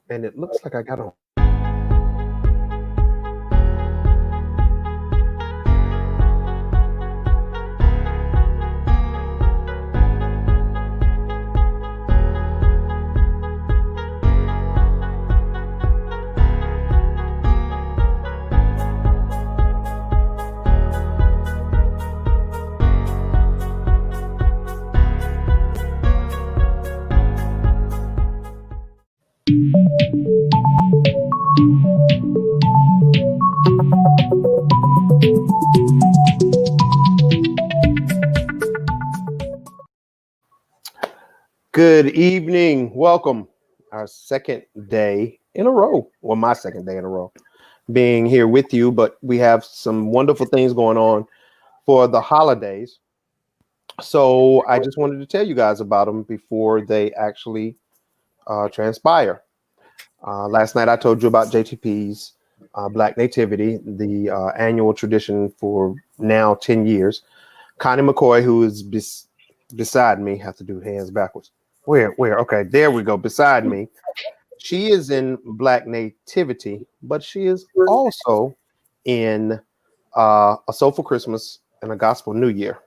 And it looks like I got on. Good evening. Welcome. Our second day in a row. Well, my second day in a row being here with you, but we have some wonderful things going on for the holidays. So I just wanted to tell you guys about them before they actually transpire. Last night I told you about JTP's Black Nativity, the annual tradition for now 10 years. Connie McCoy, who is beside me, have to do hands backwards. Where? Okay, there we go. Beside me, she is in Black Nativity, but she is also in A Soulful Christmas and a Gospel New Year,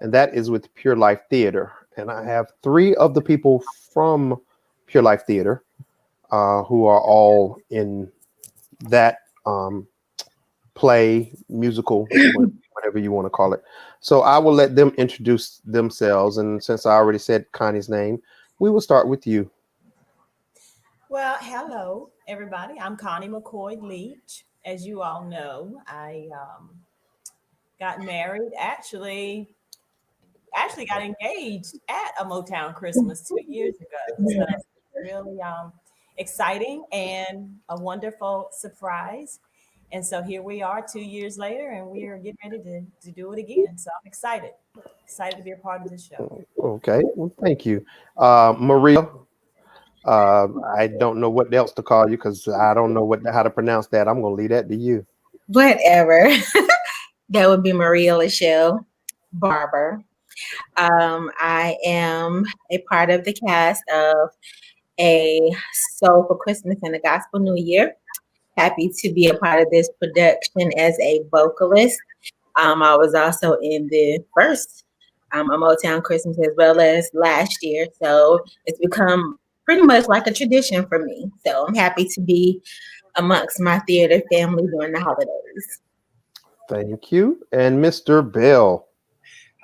and that is with Pure Life Theater. And I have three of the people from Pure Life Theater who are all in that play, musical, whatever you want to call it. So I will let them introduce themselves. And since I already said Connie's name, we will start with you. Well, hello, everybody. I'm Connie McCoy Leach. As you all know, I got married, actually got engaged at a Motown Christmas 2 years ago. So really exciting and a wonderful surprise. And so here we are 2 years later, and we are getting ready to do it again. So I'm excited to be a part of the show. Okay, well, thank you. Maria, I don't know what else to call you because I don't know how to pronounce that. I'm going to leave that to you. Whatever. That would be Maria Lachelle, Barber. I am a part of the cast of A Soul for Christmas and a Gospel New Year. Happy to be a part of this production as a vocalist. I was also in the first A Motown Christmas as well as last year. So it's become pretty much like a tradition for me. So I'm happy to be amongst my theater family during the holidays. Thank you. And Mr. Bell.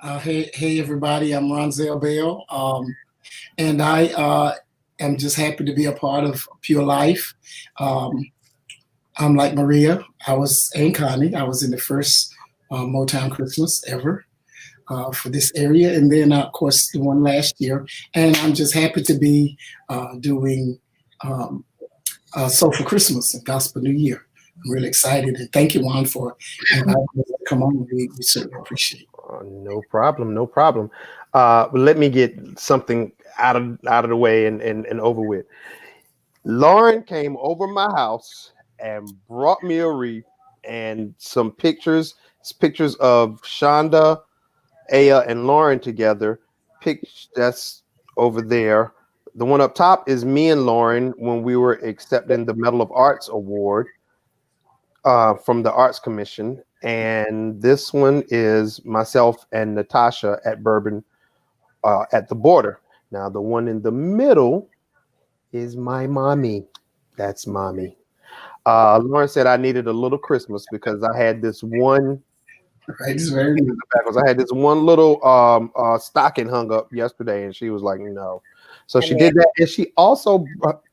Hey, everybody. I'm Ronzel Bell. And I am just happy to be a part of Pure Life. I'm like Maria. And Connie. I was in the first Motown Christmas ever for this area. And then, of course, the one last year. And I'm just happy to be doing Soul for Christmas and Gospel New Year. I'm really excited. And thank you, Juan, for inviting me to come on. We certainly appreciate it. No problem. Let me get something out of the way and over with. Lauren came over my house and brought me a wreath and some pictures. It's pictures of Shonda, Aya, and Lauren together. That's over there. The one up top is me and Lauren when we were accepting the Medal of Arts Award from the Arts Commission. And this one is myself and Natasha at Bourbon at the border. Now, the one in the middle is my mommy. That's mommy. Lauren said I needed a little Christmas because I had this one. Right, it's very good. I had this one little stocking hung up yesterday, and she was like, "No." So she did that, and she also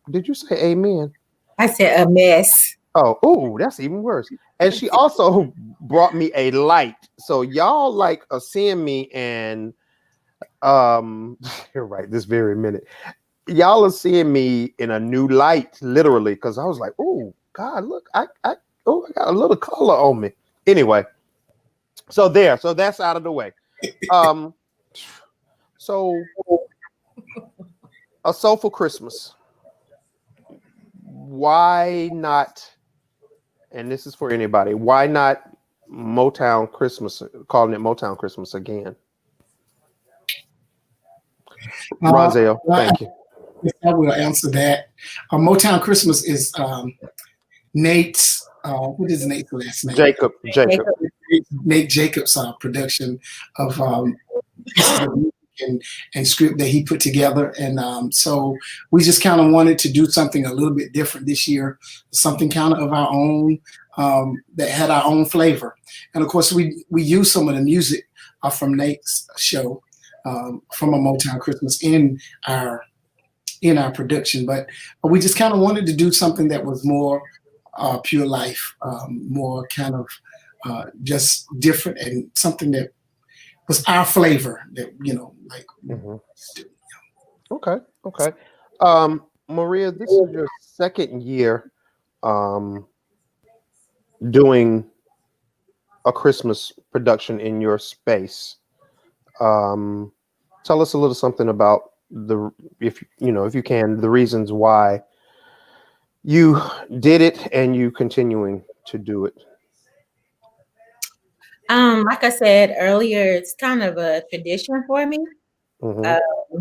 did you say amen? I said a mess. Oh, that's even worse. And she also brought me a light. So y'all are seeing me, and you're right. This very minute, y'all are seeing me in a new light, literally, because I was like, "Oh God, look, I got a little color on me." Anyway. So that's out of the way. So A Soulful Christmas. Why not? And this is for anybody. Why not Motown Christmas? Calling it Motown Christmas again. Ronzel, thank you. I will answer that. Motown Christmas is Nate's. What is Nate's last name? Jacob. Nate Jacobs' production of the music and script that he put together, and so we just kind of wanted to do something a little bit different this year, something kind of our own that had our own flavor. And of course, we used some of the music from Nate's show from a Motown Christmas in our production, but we just kind of wanted to do something that was more pure life, more kind of just different, and something that was our flavor that, like. Mm-hmm. Okay. Maria, this is your second year doing a Christmas production in your space. Tell us a little something about if you can, the reasons why you did it and you continuing to do it. Like I said earlier, it's kind of a tradition for me. Mm-hmm.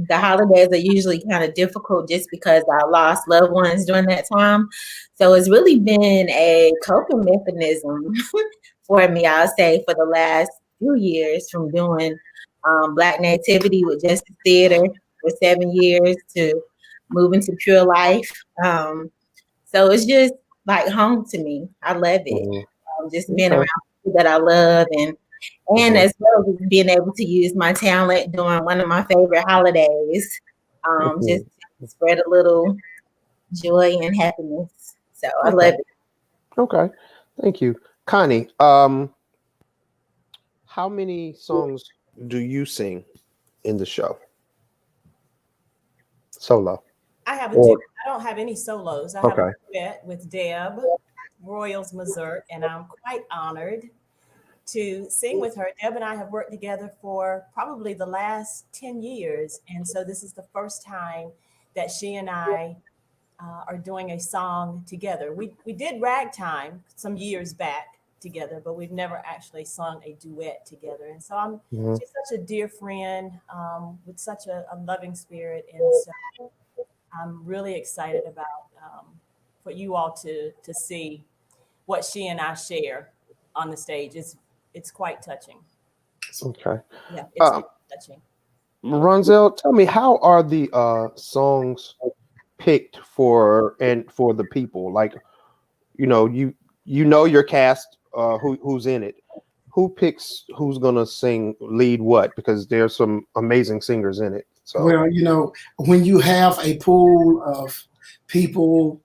The holidays are usually kind of difficult just because I lost loved ones during that time. So it's really been a coping mechanism for me, I'll say, for the last few years, from doing Black Nativity with Justice Theater for 7 years to moving to Pure Life. So it's just like home to me. I love it. Mm-hmm. Just being around people that I love, and Mm-hmm. as well as being able to use my talent during one of my favorite holidays, just to spread a little joy and happiness. So I love it. Okay, thank you, Connie. How many songs do you sing in the show? Solo. I have a duet. I don't have any solos. I have Okay. a duet with Deb, Royals, Missouri, and I'm quite honored to sing with her. Deb and I have worked together for probably the last 10 years. And so this is the first time that she and I are doing a song together. We did Ragtime some years back together, but we've never actually sung a duet together. And so she's such a dear friend with such a loving spirit. And so I'm really excited about for you all to see what she and I share on the stage. It's quite touching. Okay. Yeah, it's quite touching. Ronzel, tell me, how are the songs picked for the people? Like, you know your cast, who's in it. Who picks who's gonna lead what? Because there's some amazing singers in it. So Well, when you have a pool of people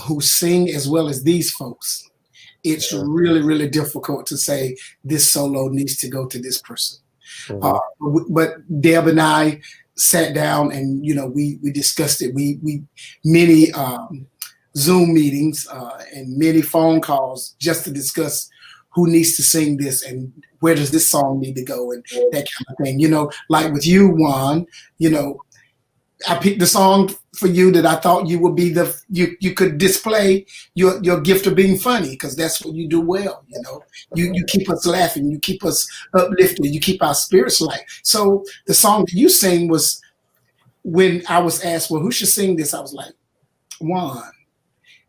who sing as well as these folks, it's really, really difficult to say this solo needs to go to this person. But Deb and I sat down and we discussed it. We many Zoom meetings and many phone calls just to discuss who needs to sing this and where does this song need to go and that kind of thing. Like with you, Juan, I picked the song for you that I thought you would be you could display your gift of being funny, because that's what you do well. You keep us laughing, you keep us uplifted, you keep our spirits light. So the song that you sing was, when I was asked, well, who should sing this? I was like, Juan.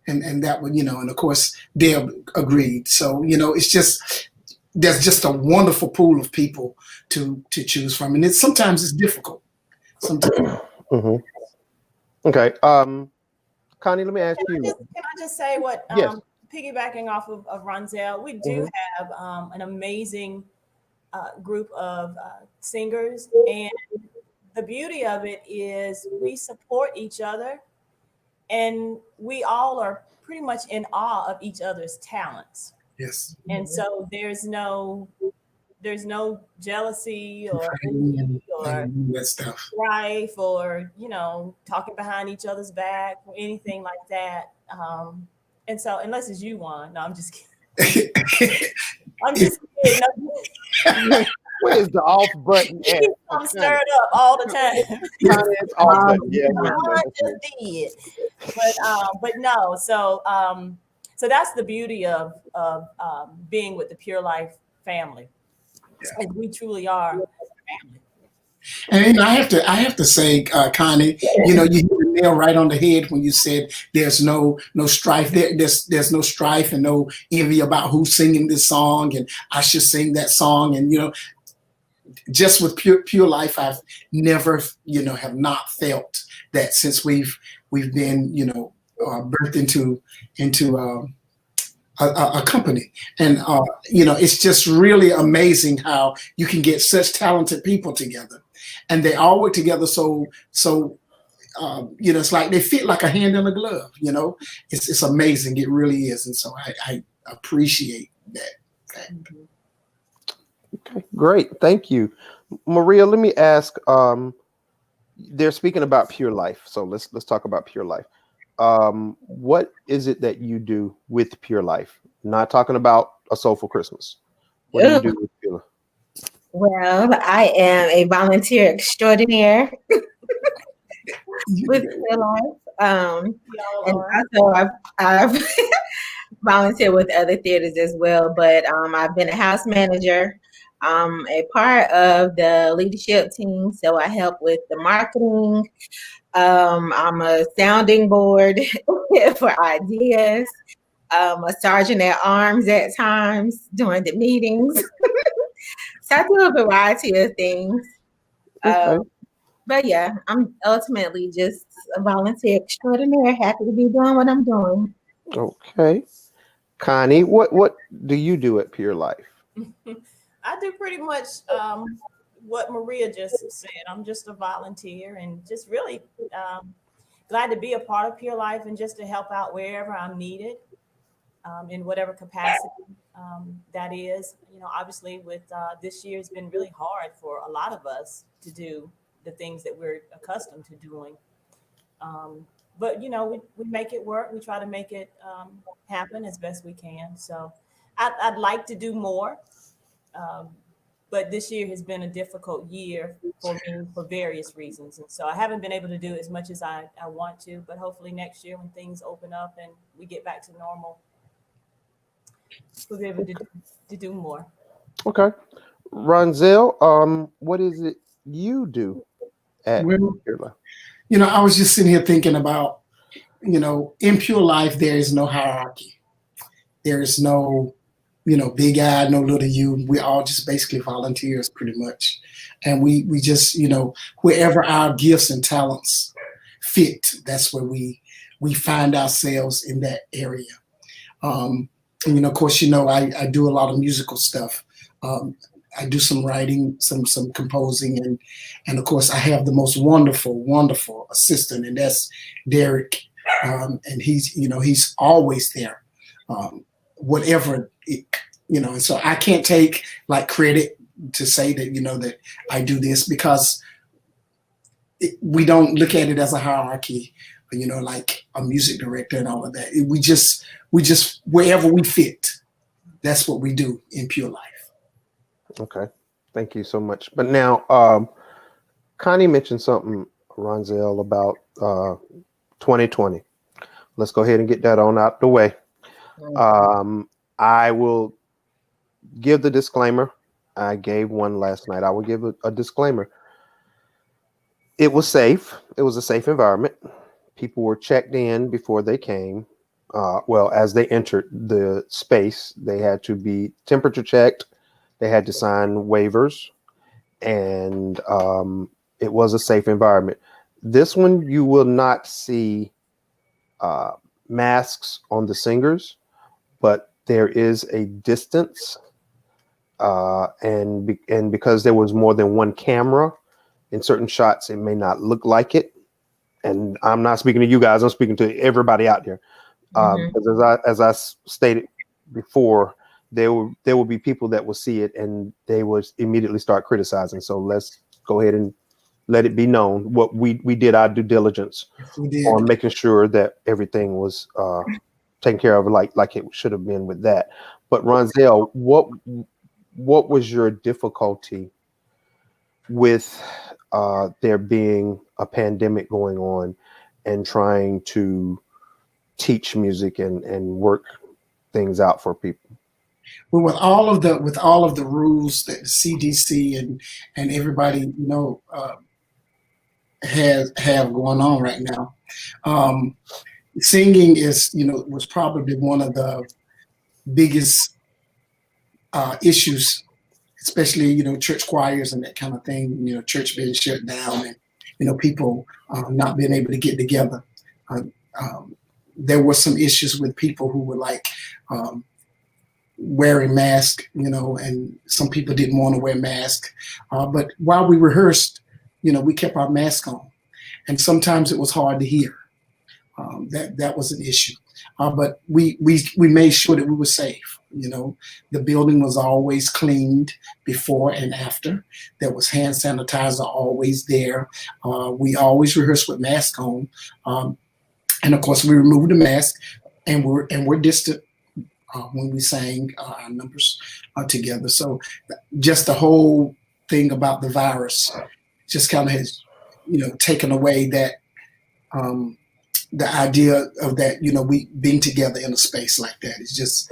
And that one, and of course Deb agreed. So, there's just a wonderful pool of people to choose from. And sometimes it's difficult. Sometimes. Okay. Connie, let me ask you. Can I just say what, yes. Piggybacking off of Ronzel, we do have an amazing group of singers. And the beauty of it is we support each other. And we all are pretty much in awe of each other's talents. Yes. And so there's no jealousy or that stuff, strife or talking behind each other's back or anything like that. And so, unless it's you, Juan. No, I'm just kidding. I'm just kidding. What is the off button? I'm stirred up all the time. It's off button. Yeah, I just did. But no. So that's the beauty of being with the Pure Life family. And we truly are family. And I have to say, Connie, you hit the nail right on the head when you said there's no strife. There's no strife and no envy about who's singing this song, and I should sing that song. And just with pure life, I've never have not felt that since we've been birthed into a company. And it's just really amazing how you can get such talented people together, and they all work together it's like they fit like a hand in a glove. It's amazing. It really is. And so I appreciate that fact. Okay, great. Thank you. Maria, let me ask, they're speaking about Pure Life. So let's talk about Pure Life. What is it that you do with Pure Life? Not talking about A Soulful Christmas. What do you do with Pure Life? Well, I am a volunteer extraordinaire with Pure Life. And also I've volunteered with other theaters as well, but I've been a house manager. I'm a part of the leadership team, so I help with the marketing. I'm a sounding board for ideas. A sergeant at arms at times during the meetings. So I do a variety of things. Okay. But yeah, I'm ultimately just a volunteer extraordinaire, happy to be doing what I'm doing. Okay. Connie, what do you do at Pure Life? I do pretty much what Maria just said. I'm just a volunteer and just really glad to be a part of Pure Life and just to help out wherever I'm needed in whatever capacity that is. Obviously with this year, it's been really hard for a lot of us to do the things that we're accustomed to doing. But we make it work. We try to make it happen as best we can. So I'd like to do more. But this year has been a difficult year for me for various reasons. And so I haven't been able to do as much as I want to, but hopefully next year when things open up and we get back to normal, we'll be able to do more. Okay. Ronzel, what is it you do at Well, Pure Life? I was just sitting here thinking about, in Pure Life, there is no hierarchy. There is no, big I, no little you. We're all just basically volunteers pretty much. And we just, wherever our gifts and talents fit, that's where we find ourselves in that area. And, of course, I do a lot of musical stuff. I do some writing, some composing, and of course I have the most wonderful assistant, and that's Derek. And he's always there, whatever and so I can't take like credit to say that that I do this because we don't look at it as a hierarchy, like a music director and all of that. We just wherever we fit, that's what we do in Pure Life. Okay. Thank you so much. But now, Connie mentioned something, Ronzel, about 2020. Let's go ahead and get that on out the way. I will give the disclaimer. I gave one last night. I will give a disclaimer. It was safe. It was a safe environment. People were checked in before they came. As they entered the space, they had to be temperature checked. They had to sign waivers, and it was a safe environment. This one, you will not see masks on the singers, but there is a distance, and because there was more than one camera in certain shots, it may not look like it. And I'm not speaking to you guys; I'm speaking to everybody out there. Because as I stated before, there will be people that will see it and they will immediately start criticizing. So let's go ahead and let it be known what we did our due diligence on making sure that everything was taken care of like it should have been with that. But Ronzel, what was your difficulty with there being a pandemic going on and trying to teach music and work things out for people? Well, with all of the rules that the CDC and everybody have going on right now, singing is was probably one of the biggest issues, especially church choirs and that kind of thing. Church being shut down and people not being able to get together. Uh, there were some issues with people who were like wearing masks, and some people didn't want to wear masks. But while we rehearsed, we kept our mask on, and sometimes it was hard to hear. That was an issue. But we made sure that we were safe. The building was always cleaned before and after. There was hand sanitizer always there. We always rehearsed with masks on, and of course we removed the mask, and we're distant when we sang our numbers together. So just the whole thing about the virus just kind of has taken away that. The idea of that, we being together in a space like that is just,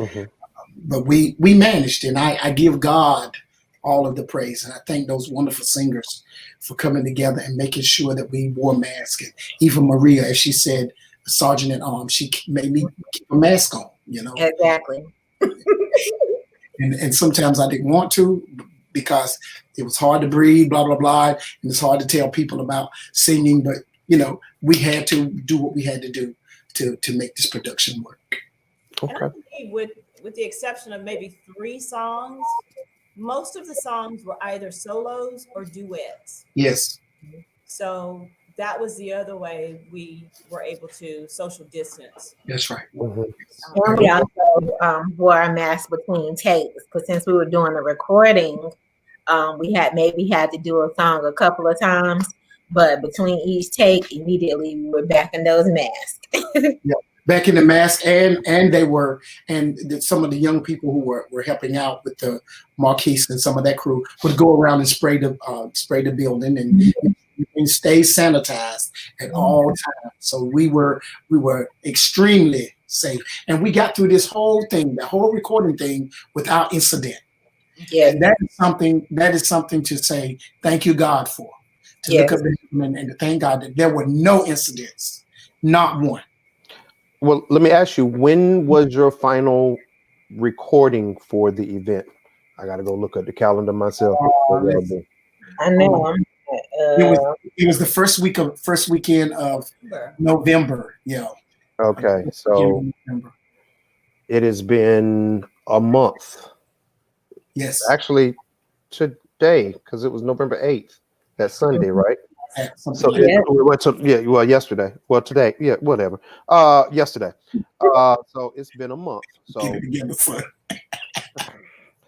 but we managed, and I give God all of the praise, and I thank those wonderful singers for coming together and making sure that we wore masks. And even Maria, as she said, Sergeant at Arms, she made me keep a mask on, Exactly. and sometimes I didn't want to because it was hard to breathe, blah, blah, blah, and it's hard to tell people about singing, but we had to do what we had to do to make this production work. Okay. And I believe with the exception of maybe 3 songs, most of the songs were either solos or duets. Yes. So that was the other way we were able to social distance. That's right. And we also wore a mask between takes, because since we were doing the recording, we had to do a song a couple of times. But between each take, immediately we were back in those masks. Yeah, back in the mask, and they were, and some of the young people who were helping out with the Marquise and some of that crew would go around and spray the building and stay sanitized at all times. So we were extremely safe, and we got through this whole thing, the whole recording thing, without incident. Yeah, and that is something to say thank you, God, for. To look up and to thank God that there were no incidents, not one. Well, let me ask you, when was your final recording for the event? I got to go look at the calendar myself. I know. It was the first weekend of November. Yeah. Okay, so it has been a month. Yes. Actually, today, because it was November 8th. That Sunday, right? So yesterday. Well, today, whatever. Yesterday. So it's been a month.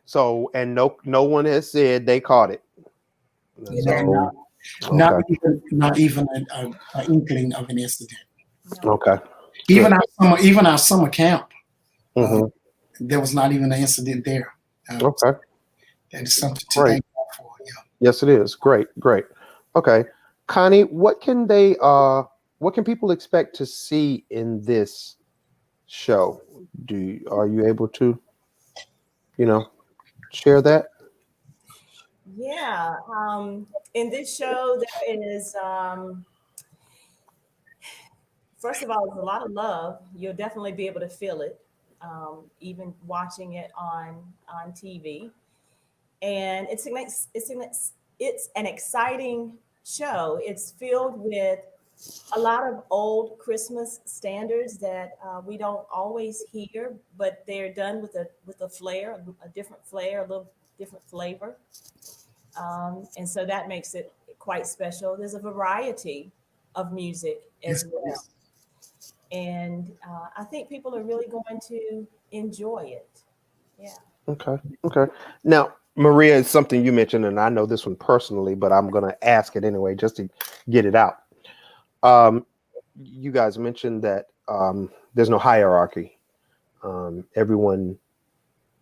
So and no one has said they caught it. So, not even an inkling of an incident. Okay. Even our summer camp, there was not even an incident there. Okay. That is something to thank God for. Yeah. Yes, it is. Great. Okay. Connie, what can people expect to see in this show? Are you able to, share that? Yeah. In this show, there is, first of all, there's a lot of love. You'll definitely be able to feel it, even watching it on TV. And it's an exciting show. It's filled with a lot of old Christmas standards that we don't always hear, but they're done with a flair, a different flair, a little different flavor. And so that makes it quite special. There's a variety of music as well. And I think people are really going to enjoy it. Yeah. Okay. Now, Maria, is something you mentioned, and I know this one personally, but I'm going to ask it anyway, just to get it out. You guys mentioned that there's no hierarchy. Everyone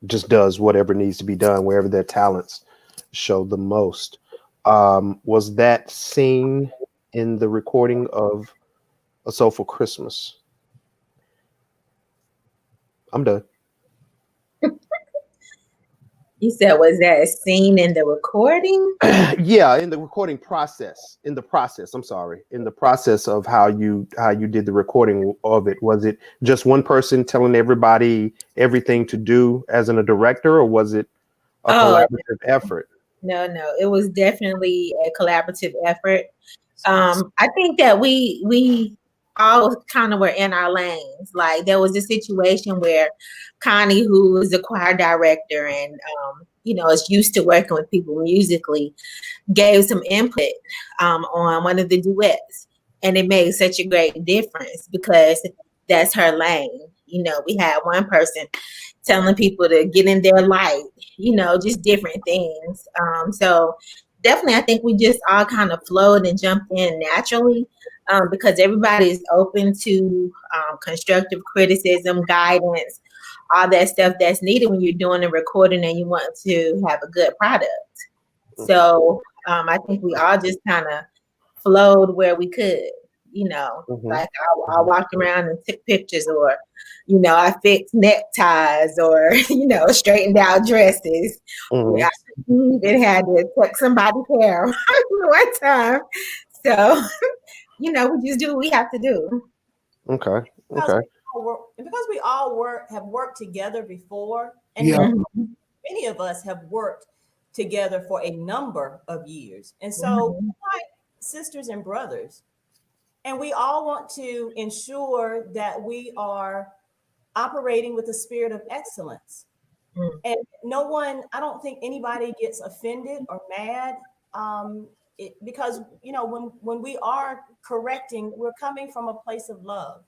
just does whatever needs to be done, wherever their talents show the most. Was that seen in the recording of A Soulful Christmas? I'm done. You said, was that a scene in the recording? Yeah, in the recording process. I'm sorry. In the process of how you did the recording of it, was it just one person telling everybody everything to do as a director, or was it a Oh, collaborative effort? no, it was definitely a collaborative effort. I think that we all kind of were in our lanes. Like there was a situation where Connie, who is a choir director and is used to working with people musically, gave some input on one of the duets, and it made such a great difference because that's her lane. We had one person telling people to get in their light, just different things. So definitely, I think we just all kind of flowed and jumped in naturally because everybody is open to constructive criticism, guidance, all that stuff that's needed when you're doing a recording and you want to have a good product. So I think we all just kind of flowed where we could, like I walked around and took pictures, or, I fixed neckties, or, straightened out dresses. I even had to tuck somebody's hair one time. So, we just do what we have to do. Okay. Because we all have worked together before, and many of us have worked together for a number of years. And so we're like sisters and brothers. And we all want to ensure that we are operating with a spirit of excellence. And I don't think anybody gets offended or mad because, when we are correcting, we're coming from a place of love.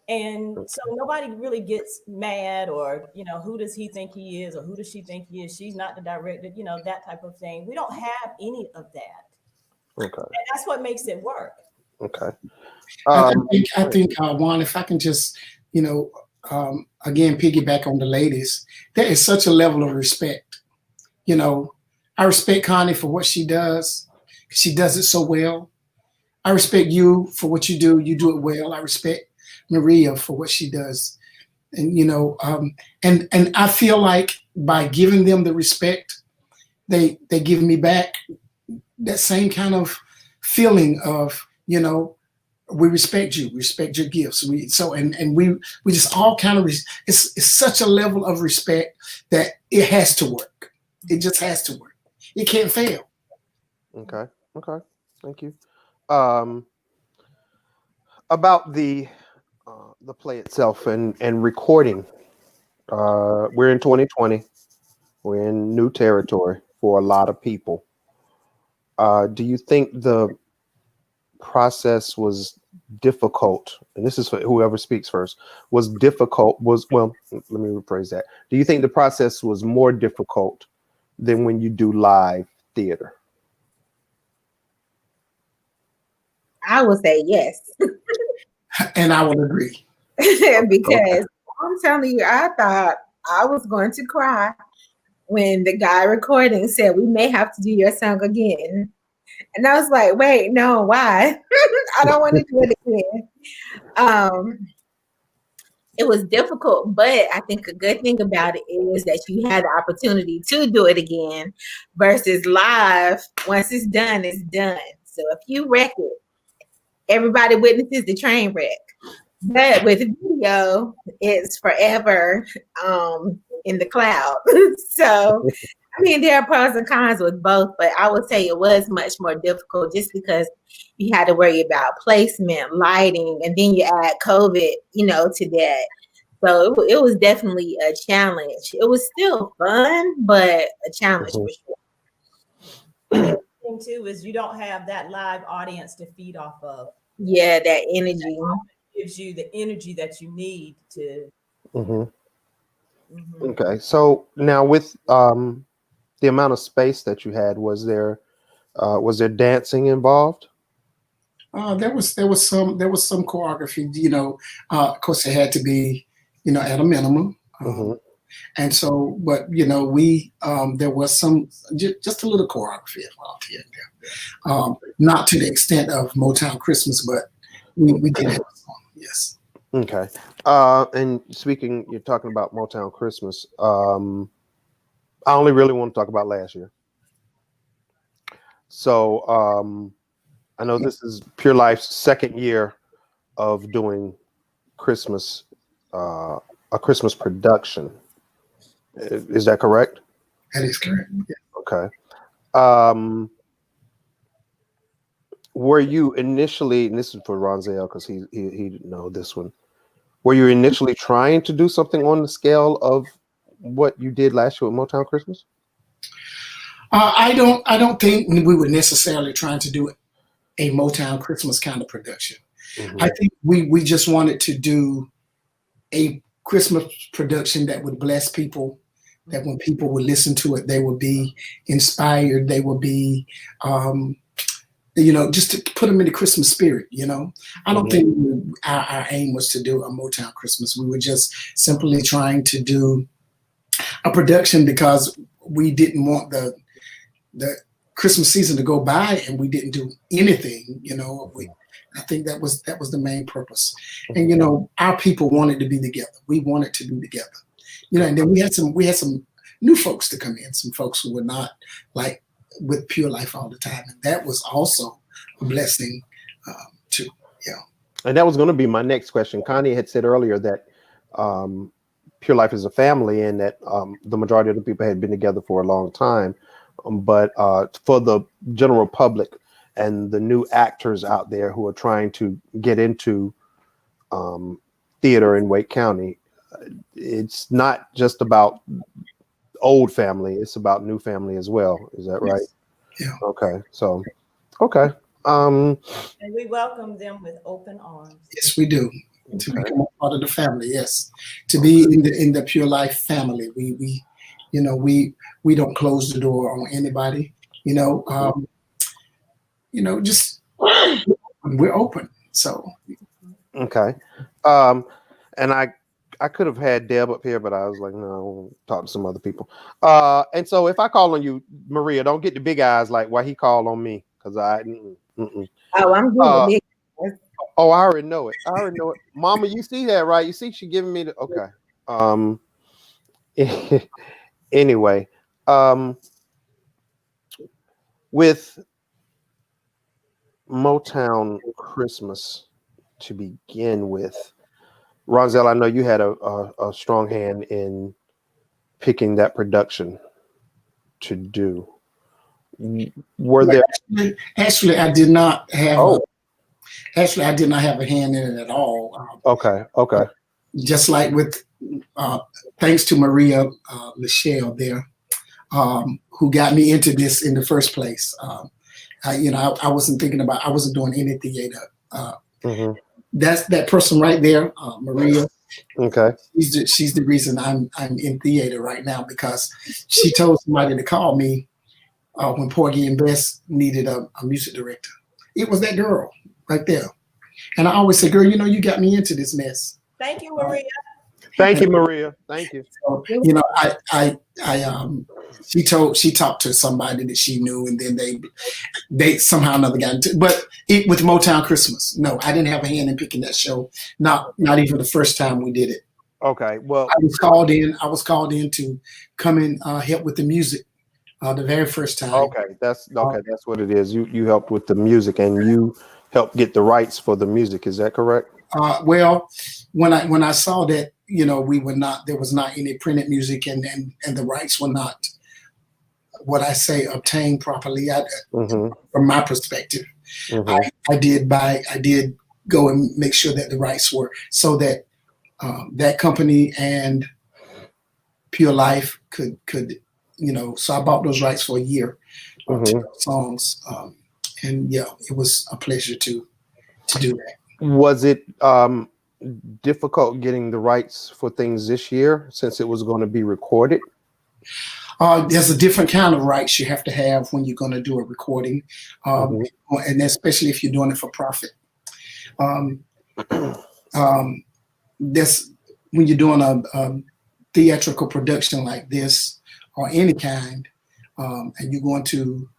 And so nobody really gets mad or, who does he think he is or who does she think he is? She's not the director, that type of thing. We don't have any of that. Okay. And that's what makes it work. Okay. I think Juan, if I can just, again, piggyback on the ladies, there is such a level of respect. I respect Connie for what she does. She does it so well. I respect you for what you do. You do it well. I respect Maria for what she does. And, and I feel like by giving them the respect, they give me back that same kind of feeling of, we respect you, respect your gifts. We just all kind of, it's such a level of respect that it has to work. It just has to work. It can't fail. Okay. Thank you. About the play itself and recording. We're in 2020. We're in new territory for a lot of people. Do you think the process was difficult? And this is for whoever speaks first. Let me rephrase that. Do you think the process was more difficult than when you do live theater? I would say yes. And I would agree. Because I'm telling you, I thought I was going to cry when the guy recording said, "We may have to do your song again." And I was like, wait, no, why? I don't want to do it again. It was difficult, but I think a good thing about it is that you had the opportunity to do it again versus live. Once it's done, it's done. So if you wreck it, everybody witnesses the train wreck. But with video, it's forever in the cloud. So, I mean, there are pros and cons with both, but I would say it was much more difficult just because you had to worry about placement, lighting, and then you add COVID, to that. So it was definitely a challenge. It was still fun, but a challenge for sure. The thing too is you don't have that live audience to feed off of. Yeah, that energy gives you the energy that you need to. Okay, so now with the amount of space that you had, was there dancing involved? There was some choreography. Of course, it had to be at a minimum. And so, but we there was some just a little choreography involved here and there. Not to the extent of Motown Christmas, but we did have a song. Yes. Okay. And speaking, you're talking about Motown Christmas. I only really want to talk about last year. So I know this is Pure Life's second year of doing Christmas, a Christmas production. Is that correct? That is correct. Yeah. Okay. Were you initially, and this is for Ronzel because he didn't know this one. Were you initially trying to do something on the scale of what you did last year with Motown Christmas? I don't think we were necessarily trying to do a Motown Christmas kind of production. Mm-hmm. I think we just wanted to do a Christmas production that would bless people, that when people would listen to it, they would be inspired. They would be, just to put them in the Christmas spirit, I don't think our aim was to do a Motown Christmas. We were just simply trying to do a production because we didn't want the Christmas season to go by and we didn't do anything, I think that was the main purpose. And our people wanted to be together. We wanted to be together. And then we had some new folks to come in, some folks who were not like with Pure Life all the time. And that was also a blessing too. Yeah. And that was going to be my next question. Connie had said earlier that Pure Life is a family and that the majority of the people had been together for a long time. But for the general public and the new actors out there who are trying to get into theater in Wake County, it's not just about old family, it's about new family as well. Is that right? Yeah. Okay. So, okay. And we welcome them with open arms. Yes, we do. To become a part of the family, yes. To be in the Pure Life family. We don't close the door on anybody. Just we're open. So okay. And I could have had Deb up here, but I was like, no, I want to talk to some other people. And so if I call on you, Maria, don't get the big eyes like why he called on me, because Oh, I'm good. Big. Oh, I already know it. Mama, you see that, right? You see she giving me the okay. Anyway, with Motown Christmas to begin with, Ronzel, I know you had a strong hand in picking that production to do. Were there? Actually, I did not have. Actually, I did not have a hand in it at all. Okay. Just like with, thanks to Maria Lachelle there, who got me into this in the first place. I wasn't thinking about. I wasn't doing any theater. That's that person right there, Maria. Okay. She's the reason I'm in theater right now, because she told somebody to call me when Porgy and Bess needed a music director. It was that girl right there. And I always say, girl, you got me into this mess. Thank you, Maria. Thank you, Maria. Thank you. So, she talked to somebody that she knew, and then they somehow or another got into. But with Motown Christmas, no, I didn't have a hand in picking that show. Not even the first time we did it. Okay. Well, I was called in to come and help with the music the very first time. Okay, that's what it is. You helped with the music and you helped get the rights for the music. Is that correct? Well, when I saw that, there was not any printed music and the rights were not, what I say, obtained properly. From my perspective, I did go and make sure that the rights were, so that that company and Pure Life could. So I bought those rights for a year to songs, and yeah, it was a pleasure to do that. Was it difficult getting the rights for things this year since it was going to be recorded? There's a different kind of rights you have to have when you're going to do a recording, and especially if you're doing it for profit. That's when you're doing a theatrical production like this or any kind, and you're going to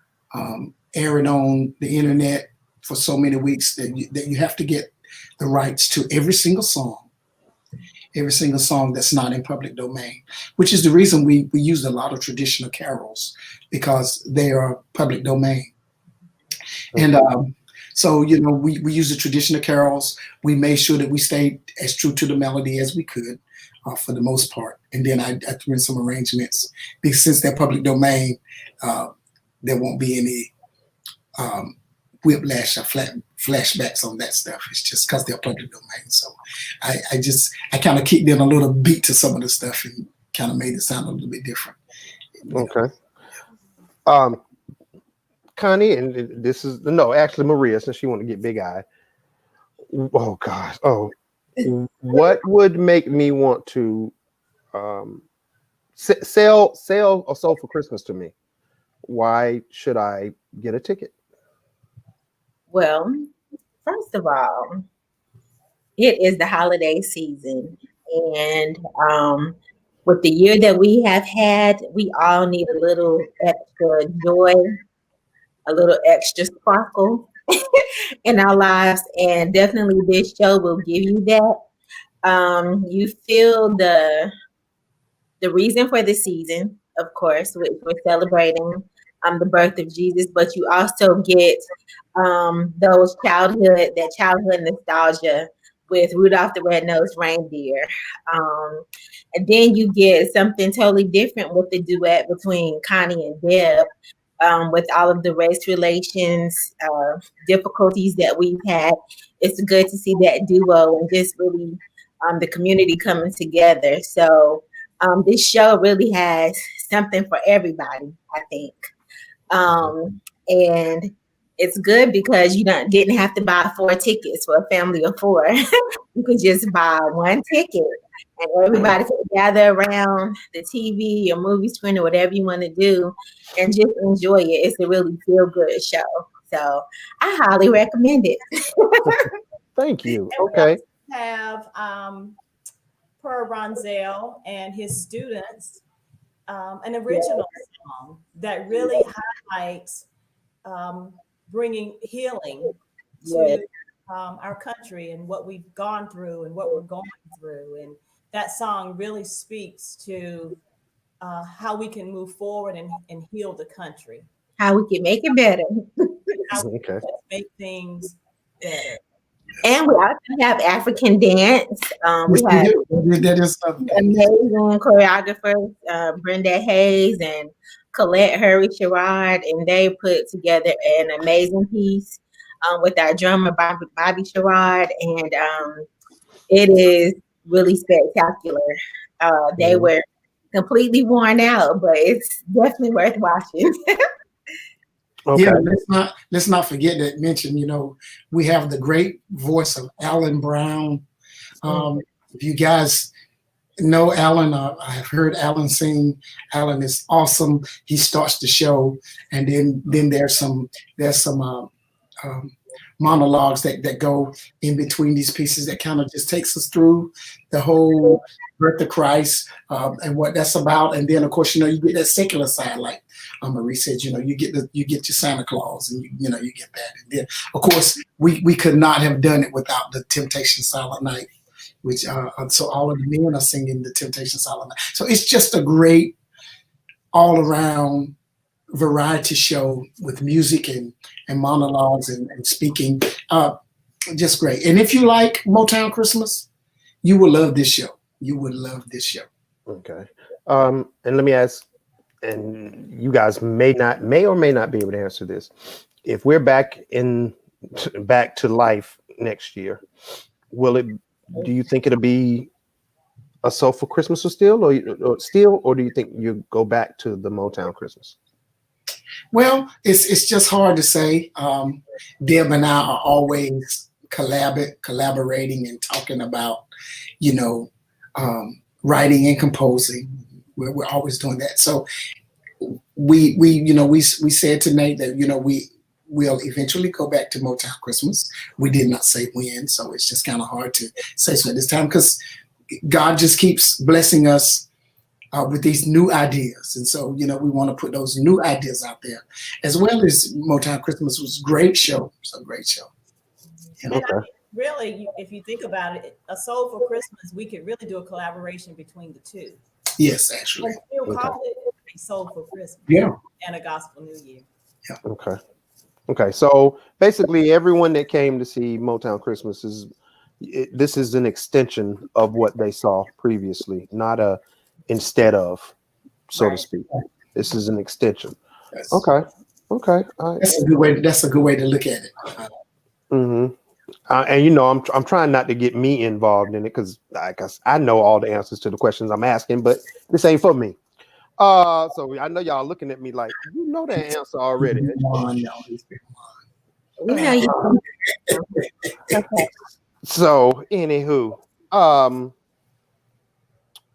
air it on the internet for so many weeks that you have to get the rights to every single song every single song that's not in public domain, which is the reason we use a lot of traditional carols, because they are public domain. And so, you know, we use the traditional carols. We made sure that we stayed as true to the melody as we could for the most part. And then I threw in some arrangements, because since they're public domain, there won't be any whiplash or flashbacks on that stuff. It's just because they're public domain. So I kind of kicked in a little beat to some of the stuff and kind of made it sound a little bit different. Okay. Connie, and this is actually Maria, since she want to get big-eyed. Oh gosh. Oh, what would make me want to sell a soul for Christmas to me? Why should I get a ticket? Well, first of all, it is the holiday season, and with the year that we have had, we all need a little extra joy, a little extra sparkle in our lives, and definitely this show will give you that. You feel the reason for the season, of course, which we're celebrating the birth of Jesus, but you also get that childhood nostalgia with Rudolph the Red-Nosed Reindeer. And then you get something totally different with the duet between Connie and Deb, with all of the race relations, difficulties that we've had. It's good to see that duo and just really the community coming together. So this show really has something for everybody, I think. And it's good because you didn't have to buy 4 tickets for a family of 4. You could just buy 1 ticket, and everybody can gather around the TV or movie screen or whatever you want to do and just enjoy it. It's a really feel-good show. So I highly recommend it. Thank you. And Okay. we have per Ronzel and his students an original song that really highlights bringing healing to our country and what we've gone through and what we're going through. And that song really speaks to how we can move forward and heal the country. How we can make it better. How we can make things better. And we also have African dance. We have amazing choreographers, Brenda Hayes and Colette Hurry Sherrod, and they put together an amazing piece with our drummer Bobby Sherrod, and it is really spectacular. They were completely worn out, but it's definitely worth watching. Okay. Yeah, let's not forget to mention, we have the great voice of Alan Brown. If you guys know Alan, I have heard Alan sing. Alan is awesome. He starts the show, and then there's some monologues that go in between these pieces that kind of just takes us through the whole birth of Christ and what that's about. And then of course, you get that secular side, like Marie said, you get your Santa Claus, and you get that. And then of course we could not have done it without the Temptation Silent Night, which so all of the men are singing the Temptation Silent Night. So it's just a great all around variety show with music and monologues and speaking. Just great. And if you like Motown Christmas, you will love this show. You would love this show. Okay. And let me ask, and you guys may or may not be able to answer this. If we're back to life next year, do you think it'll be a Soul for Christmas or do you think you go back to the Motown Christmas? Well, it's just hard to say. Deb and I are always collaborating and talking about, writing and composing. We're always doing that. So we said tonight that we will eventually go back to Motown Christmas. We did not say when, so it's just kind of hard to say so at this time, because God just keeps blessing us with these new ideas. And so, we want to put those new ideas out there, as well as Motown Christmas was a great show. It's a great show. Okay. really, if you think about it, A Soul for Christmas, we could really do a collaboration between the two Yes, actually. and still Okay. call it A Soul for Christmas Yeah. and a Gospel New Year. Okay. Okay. So basically, everyone that came to see Motown Christmas this is an extension of what they saw previously, not a instead of, so to Right. speak. This is an extension. That's, Okay. Okay. that's a good way. That's a good way to look at it. Mm-hmm. And I'm trying not to get me involved in it because I know all the answers to the questions I'm asking, but this ain't for me. So I know y'all looking at me like you know that answer already. We know you. So anywho, um,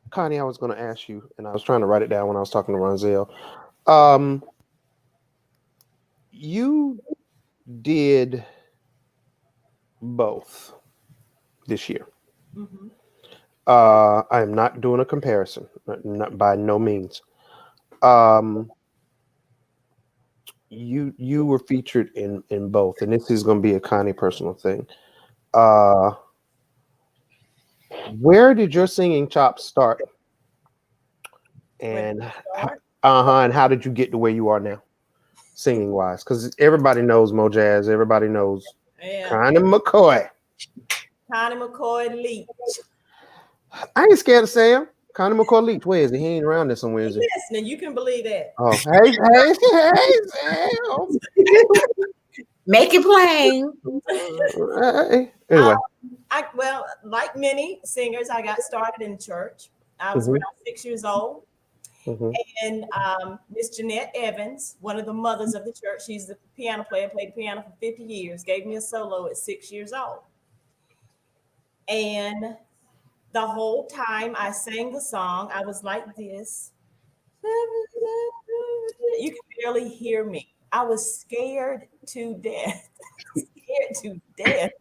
Connie, I was going to ask you, and I was trying to write it down when I was talking to Ronzel. You did both this year. Mhm. I am not doing a comparison, not by no means. You were featured in both, and this is going to be a Connie personal thing. Where did your singing chops start? And and how did you get to where you are now, singing wise? Because everybody knows Mo Jazz, everybody knows Connie McCoy. Connie McCoy Leach. I ain't scared to say him. Connie McCoy Leach. Where is he? He ain't around there somewhere, is he? Listening, you can believe that. Oh, hey, Make it plain. hey. Anyway, Well, like many singers, I got started in church. I was around 6 years old. And Miss Jeanette Evans, one of the mothers of the church, she's the piano player, played piano for 50 years, gave me a solo at 6 years old. And the whole time I sang the song, I was like this. You can barely hear me. I was scared to death. Scared to death.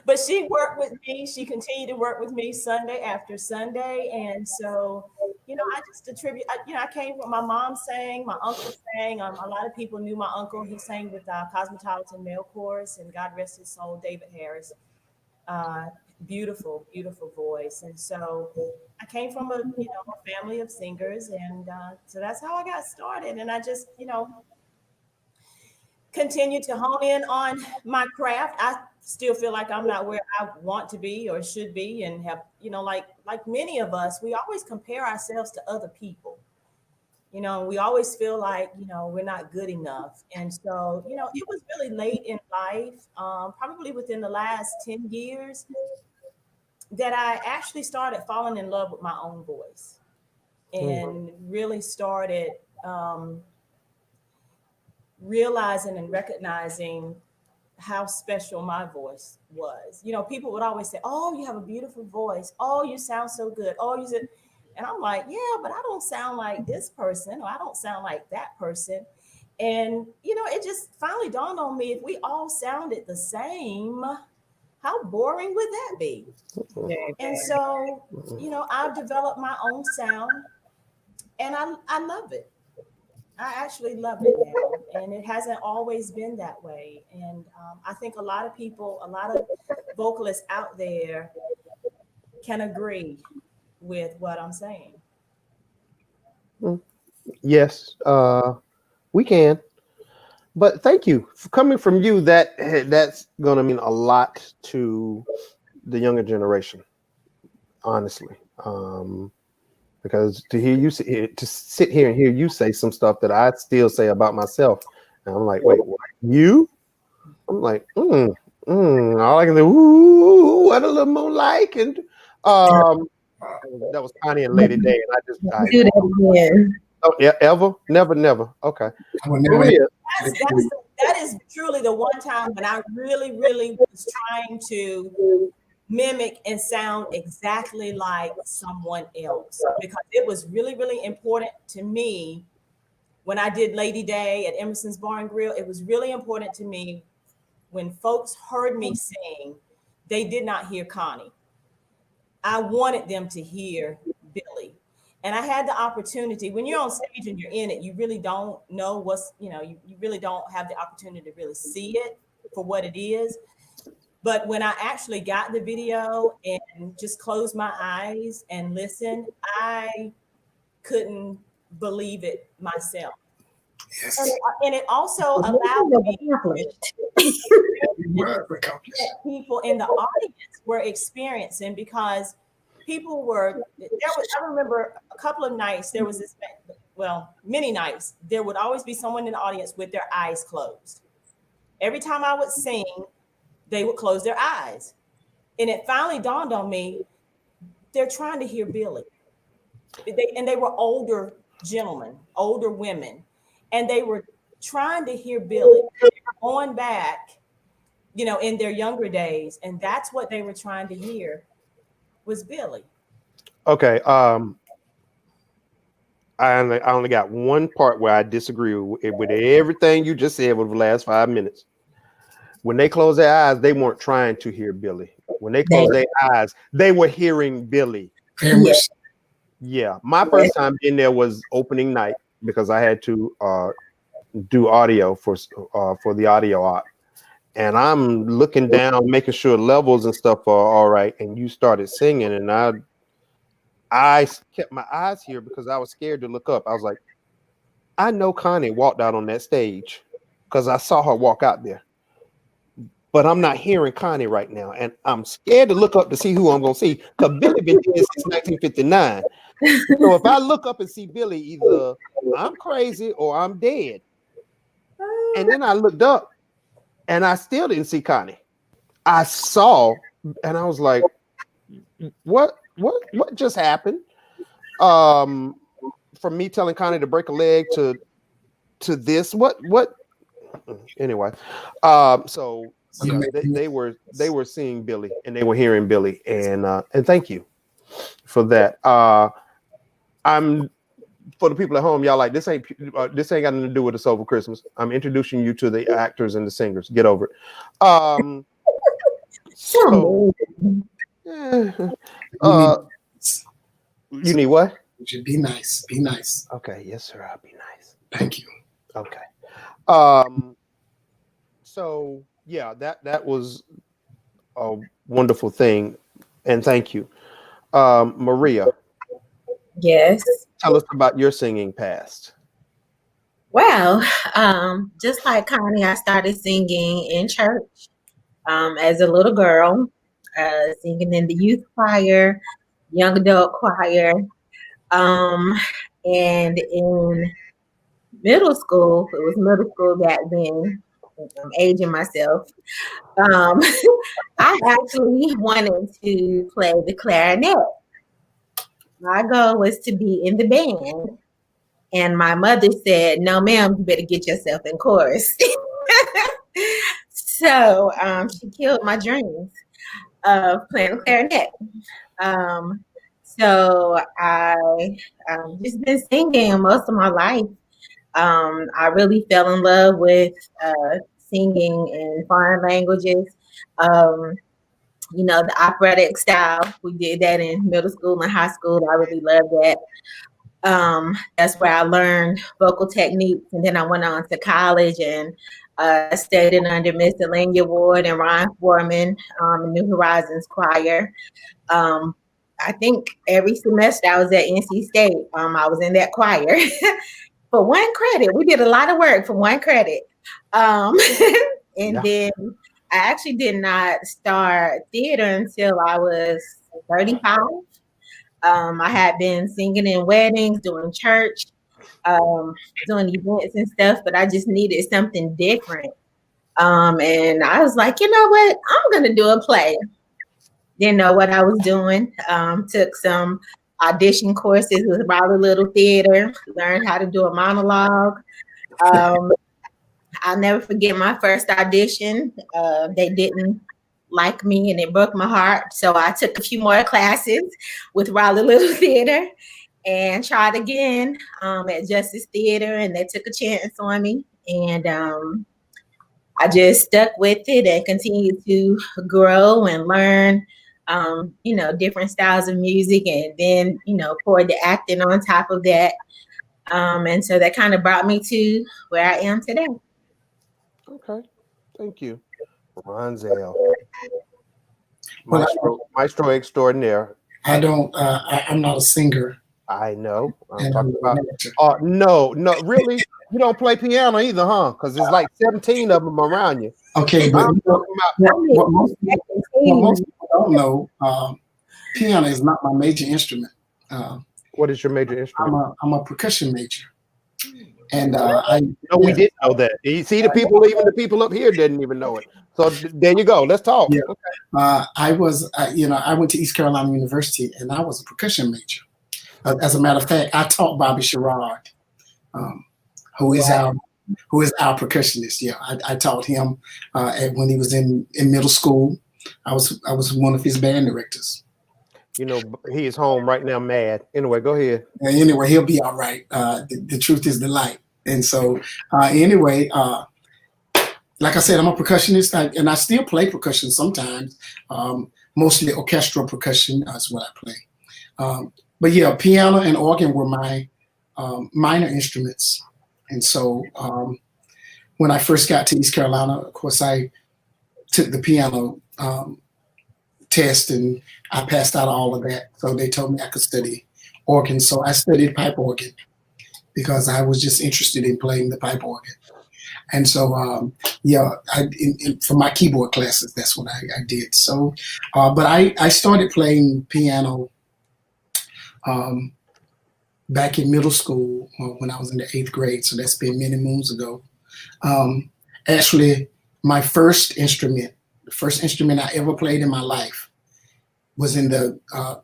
But she worked with me. She continued to work with me Sunday after Sunday. And so, I just attribute, I came from my mom sang, my uncle sang. A lot of people knew my uncle. He sang with Cosmopolitan Male Chorus, and God rest his soul, David Harris. Beautiful, beautiful voice. And so I came from a family of singers. And so that's how I got started. And I just, continue to hone in on my craft. I still feel like I'm not where I want to be or should be, and have, like many of us, we always compare ourselves to other people. We always feel like, we're not good enough. And so, it was really late in life, probably within the last 10 years, that I actually started falling in love with my own voice and really started realizing and recognizing how special my voice was. People would always say, "Oh, you have a beautiful voice. Oh, you sound so good. Oh, you said," and I'm like, "Yeah, but I don't sound like this person, or I don't sound like that person." And it just finally dawned on me: if we all sounded the same, how boring would that be? And so, I've developed my own sound, and I love it. I actually love it now, and it hasn't always been that way. And I think a lot of people, a lot of vocalists out there can agree with what I'm saying. yes, we can. But thank you for coming from you. That's gonna mean a lot to the younger generation, honestly. Because to hear you to sit here and hear you say some stuff that I still say about myself, and I'm like, wait, what? You? I'm like, all I can do, ooh, what a little more like, and that was Connie and Lady Day, and I Do that again. oh yeah, ever, never, okay. Maria, That is truly the one time when I really, really was trying to mimic and sound exactly like someone else, because it was really, really important to me when I did Lady Day at Emerson's Bar and Grill. It was really important to me when folks heard me sing, they did not hear Connie. I wanted them to hear Billy. And I had the opportunity. When you're on stage and you're in it, you really don't know you really don't have the opportunity to really see it for what it is. But when I actually got the video and just closed my eyes and listened, I couldn't believe it myself. Yes. And it also allowed me that people in the audience were experiencing, because people were I remember a couple of nights there was this, well, many nights there would always be someone in the audience with their eyes closed. Every time I would sing, they would close their eyes, and it finally dawned on me, they're trying to hear Billy. They were older gentlemen, older women, and they were trying to hear Billy. They were going back, in their younger days, and that's what they were trying to hear was Billy. Okay. I only got one part where I disagree with everything you just said over the last 5 minutes. When they closed their eyes, they weren't trying to hear Billy. When they closed their eyes, they were hearing Billy. Yeah. My first time being there was opening night, because I had to do audio for the audio op. And I'm looking down, making sure levels and stuff are all right. And you started singing, and I kept my eyes here because I was scared to look up. I was like, I know Connie walked out on that stage because I saw her walk out there. But I'm not hearing Connie right now. And I'm scared to look up to see who I'm going to see, because Billy been dead since 1959. So if I look up and see Billy, either I'm crazy or I'm dead. And then I looked up and I still didn't see Connie. I saw, and I was like, what just happened? From me telling Connie to break a leg to this, what anyway. So yeah, they were seeing Billy and they were hearing Billy, and thank you for that. I'm, for the people at home, y'all, like, this ain't got nothing to do with the Soulful Christmas. I'm introducing you to the actors and the singers. Get over it. So you need what? You should be nice. Be nice. Okay, yes, sir. I'll be nice. Thank you. Okay. So yeah, that was a wonderful thing, and thank you. Maria. Yes. Tell us about your singing past. Well, just like Connie, I started singing in church as a little girl, singing in the youth choir, young adult choir, and in middle school. It was middle school back then. I'm aging myself. I actually wanted to play the clarinet. My goal was to be in the band. And my mother said, no, ma'am, you better get yourself in chorus. So she killed my dreams of playing the clarinet. So I just been singing most of my life. I really fell in love with singing in foreign languages. The operatic style. We did that in middle school and high school. I really loved that. That's where I learned vocal techniques. And then I went on to college and studied under Miss Elenia Ward and Ron Foreman, New Horizons Choir. I think every semester I was at NC State, I was in that choir. For one credit. We did a lot of work for one credit. Then I actually did not start theater until I was 35. I had been singing in weddings, doing church, doing events and stuff, but I just needed something different. And I was like, you know what? I'm going to do a play. Didn't know what I was doing. Took some audition courses with Raleigh Little Theater, learned how to do a monologue. I'll never forget my first audition. They didn't like me and it broke my heart. So I took a few more classes with Raleigh Little Theater and tried again at Justice Theater, and they took a chance on me. And I just stuck with it and continued to grow and learn different styles of music, and then, poured the acting on top of that. And so that kind of brought me to where I am today. Okay. Thank you. Ronzell. Maestro extraordinaire. I don't. I'm not a singer. I know. I'm And talking I'm about. No, really. You don't play piano either, huh? Because there's like 17 of them around you. okay, but I'm talking about. what most people don't know, piano is not my major instrument. What is your major instrument? I'm a percussion major, and No, we didn't know that. You see, even the people up here didn't even know it. So there you go. Let's talk. Yeah. Okay. I was, I went to East Carolina University, and I was a percussion major. As a matter of fact, I taught Bobby Sherrod, who is our percussionist. Yeah, I taught him when he was in middle school. I was one of his band directors. You know, he is home right now, mad. Anyway, go ahead. And anyway, he'll be all right. The truth is the light. And so, anyway, like I said, I'm a percussionist, and I still play percussion sometimes. Mostly orchestral percussion is what I play. But yeah, piano and organ were my minor instruments. And so when I first got to East Carolina, of course, I took the piano test, and I passed out all of that. So they told me I could study organ. So I studied pipe organ because I was just interested in playing the pipe organ. And so, for my keyboard classes, that's what I did. So, but I started playing piano back in middle school when I was in the 8th grade. So that's been many moons ago. Actually, my first instrument, the first instrument I ever played in my life, was in the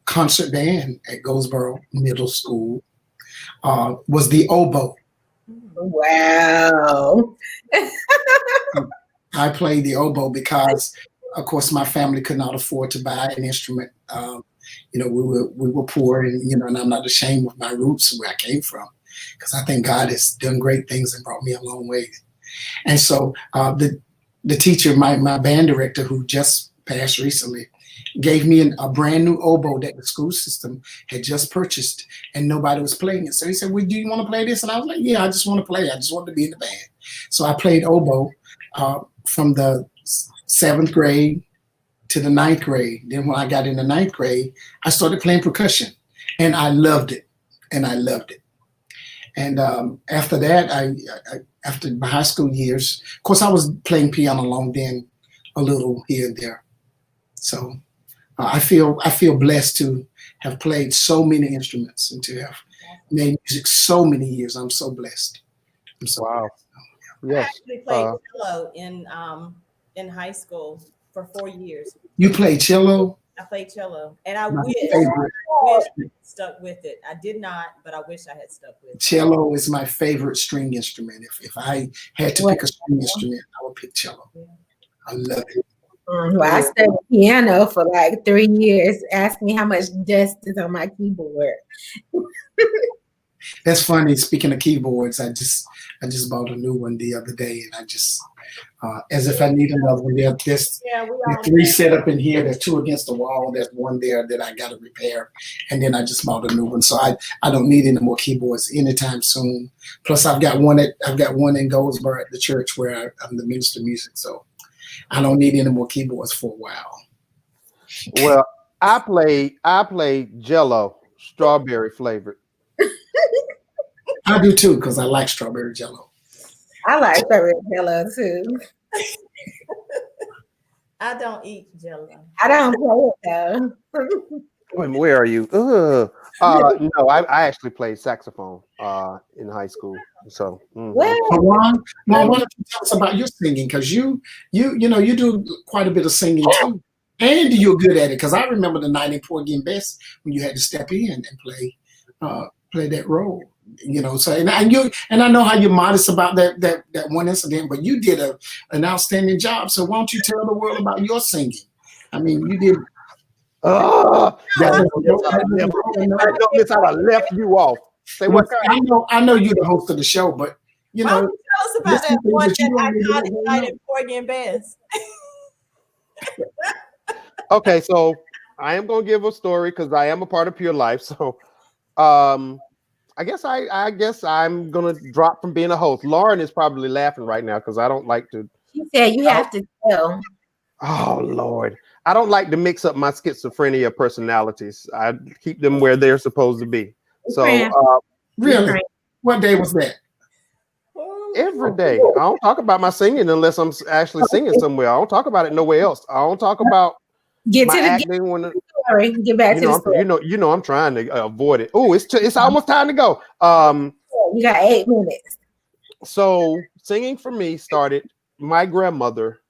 concert band at Goldsboro Middle School, was the oboe. Wow. I played the oboe because, of course, my family could not afford to buy an instrument. We were poor, and and I'm not ashamed of my roots and where I came from, because I think God has done great things and brought me a long way. And so the teacher, my band director, who just passed recently, gave me a brand new oboe that the school system had just purchased, and nobody was playing it. So he said, "Well, do you want to play this?" And I was like, "Yeah, I just want to play. I just want to be in the band." So I played oboe from the 7th grade to the 9th grade. Then when I got in the 9th grade, I started playing percussion, and I loved it. And after that, after my high school years, of course, I was playing piano along then, a little here and there. So I feel blessed to have played so many instruments and to have made music so many years. I'm so blessed. Wow. I actually played cello in high school for 4 years. You played cello? I played cello, and I wish I stuck with it. I did not, but I wish I had stuck with it. Cello is my favorite string instrument. If I had to pick a string instrument, I would pick cello. Yeah. I love it. Well, I studied piano for like 3 years. Ask me how much dust is on my keyboard. That's funny. Speaking of keyboards, I just bought a new one the other day, and I just as if I need another one. There's 3 set up in here. There's 2 against the wall. There's 1 there that I got to repair, and then I just bought a new one. So I don't need any more keyboards anytime soon. Plus, I've got one in Goldsboro at the church where I'm the minister of music. So I don't need any more keyboards for a while. Well, I played Jello, strawberry flavored. I do too, because I like strawberry Jello. I like strawberry Jello too. I don't eat Jello. I don't play it though. Wait, where are you? No, I actually played saxophone in high school. So, why don't you tell us about your singing? Because you do quite a bit of singing too, and you're good at it. Because I remember the night in Porgy and Bess when you had to step in and play that role. So and I know how you're modest about that one incident, but you did an outstanding job. So why don't you tell the world about your singing? I mean, you did. I left you off. Say what? I know you're the host of the show, but why don't you tell us about that one that I got in Porgy and Bess? Okay, so I am going to give a story because I am a part of Pure Life. So, I guess I'm gonna drop from being a host. Lauren is probably laughing right now because I don't like to. She said you have to tell. Oh Lord, I don't like to mix up my schizophrenia personalities. I keep them where they're supposed to be. So Really? What day was that? every day, I don't talk about my singing unless I'm actually singing somewhere. I don't talk about it nowhere else. I don't talk about my acting when. Story. Get back to the story. I'm trying to avoid it. Oh, it's almost time to go. You got 8 minutes. So singing for me started. My grandmother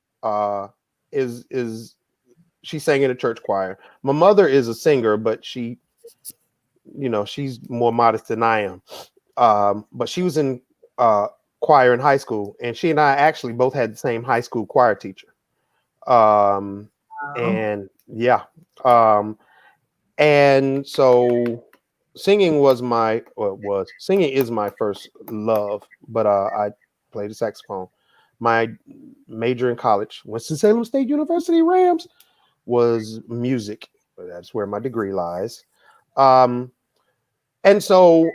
is she sang in a church choir. My mother is a singer, but she's more modest than I am. But she was in choir in high school, and she and I actually both had the same high school choir teacher. And yeah. And so singing is my first love, but I played the saxophone. My major in college, Winston-Salem State University Rams, was music. That's where my degree lies. And so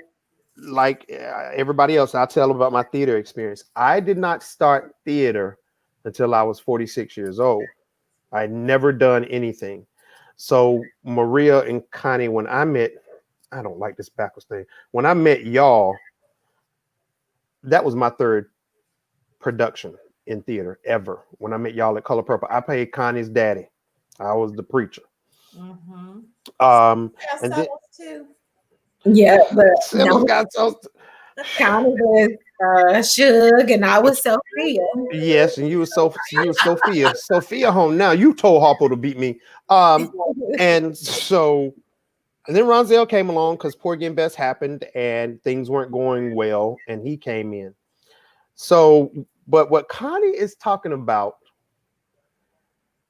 like everybody else, I'll tell about my theater experience. I did not start theater until I was 46 years old. I'd never done anything. So Maria and Connie, when I met, I don't like this backwards thing. When I met y'all, that was my third production in theater ever. When I met y'all at Color Purple, I played Connie's daddy. I was the preacher. Mm-hmm. And then, too. Yeah, but got so Connie was Suge, and I was Sophia. Yes, and you were Sophia. Sophia home now. You told Harpo to beat me. And then Ronzell came along because Poor Again Best happened and things weren't going well, and he came in. So, but what Connie is talking about,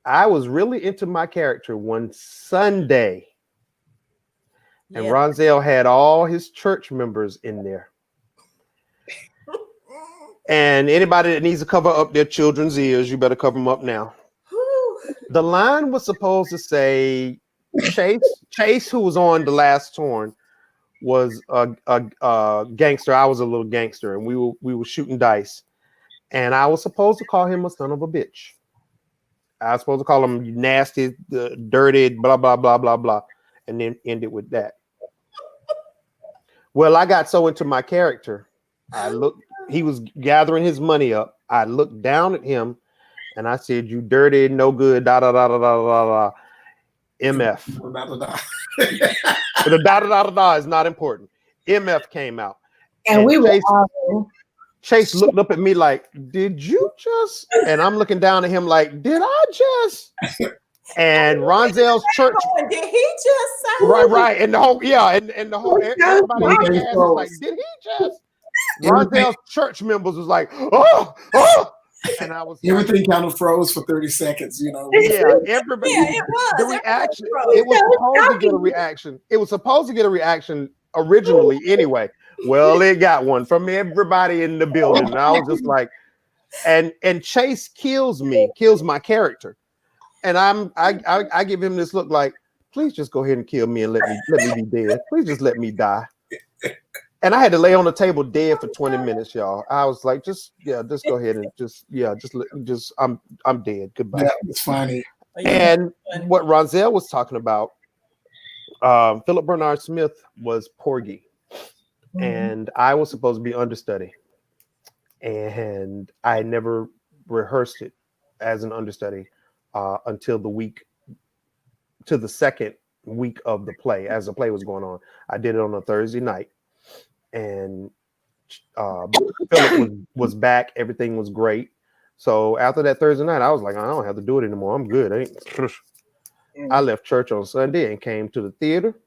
I was really into my character one Sunday, and Ronzell had all his church members in there. And anybody that needs to cover up their children's ears, you better cover them up now. The line was supposed to say, Chase, who was on The Last Torn, was a gangster. I was a little gangster, and we were shooting dice. And I was supposed to call him a son of a bitch. I was supposed to call him nasty, dirty, blah, blah, blah, blah, blah, and then end it with that. Well, I got so into my character, he was gathering his money up. I looked down at him and I said, "You dirty, no good, da da da da da da da. MF." The da da da da da is not important. MF came out. And we were Chase looked up at me like, "Did you just?" And I'm looking down at him like, "Did I just?" And Ronzell's church. Did he just say? Right. And the whole, and the whole, everybody was like, "Did he just?" Ronzell's church members was like, "Oh," and I was everything kind of froze for 30 seconds, Yeah, everybody. Yeah, it was. The reaction. It was supposed to get a reaction. It was supposed to get a reaction originally, anyway. Well, it got one from everybody in the building. And I was just like, and Chase kills my character, and I give him this look like, please just go ahead and kill me and let me be dead. Please just let me die. And I had to lay on the table dead for 20 minutes, y'all. I was like, just go ahead and I'm dead. Goodbye. That was funny. And what Ronzell was talking about, Philip Bernard Smith was Porgy, and I was supposed to be understudy, and I never rehearsed it as an understudy until the second week of the play, as the play was going on. I did it on a Thursday night. And Philip was back. Everything was great. So after that Thursday night, I was like, I don't have to do it anymore. I'm good. I left church on Sunday and came to the theater.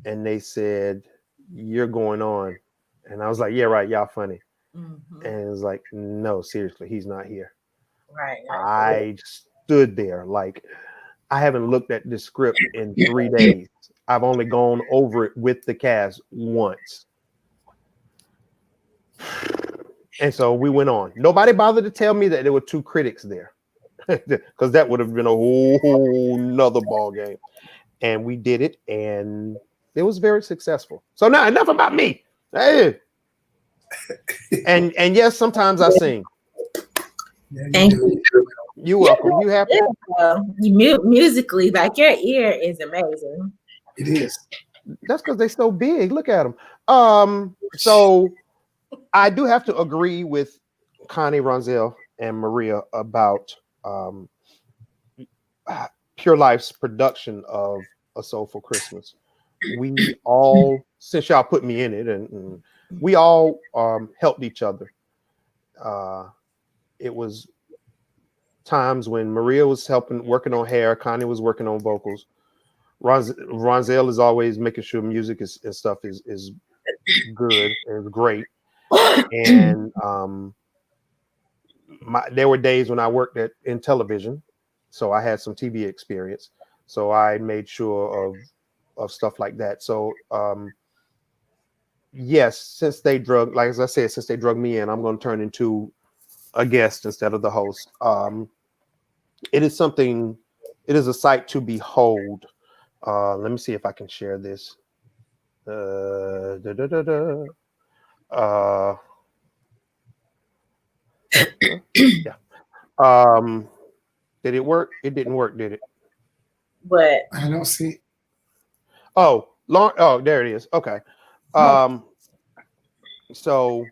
And they said, "You're going on." And I was like, "Yeah, right. Y'all funny." Mm-hmm. And it was like, "No, seriously, he's not here." Right. I stood there like, I haven't looked at this script in 3 days. I've only gone over it with the cast once. And so we went on. Nobody bothered to tell me that there were 2 critics there, because that would have been a whole nother ball game. And we did it, and it was very successful. So now enough about me. Hey. And yes, sometimes I sing. Thank you. You're welcome. You happy? Musically, like your ear is amazing. It is. That's because they're so big. Look at them. So I do have to agree with Connie, Ronzel, and Maria about Pure Life's production of A Soulful Christmas. We all, since y'all put me in it, and we all helped each other. It was times when Maria was working on hair, Connie was working on vocals. Ronzel is always making sure music and stuff is good and great. And there were days when I worked in television, so I had some TV experience. So I made sure of stuff like that. So yes, since they drug me in, I'm going to turn into a guest instead of the host. It is a sight to behold. Let me see if I can share this. Yeah. Did it work? It didn't work, did it? But I don't see. Oh, there it is. Okay. So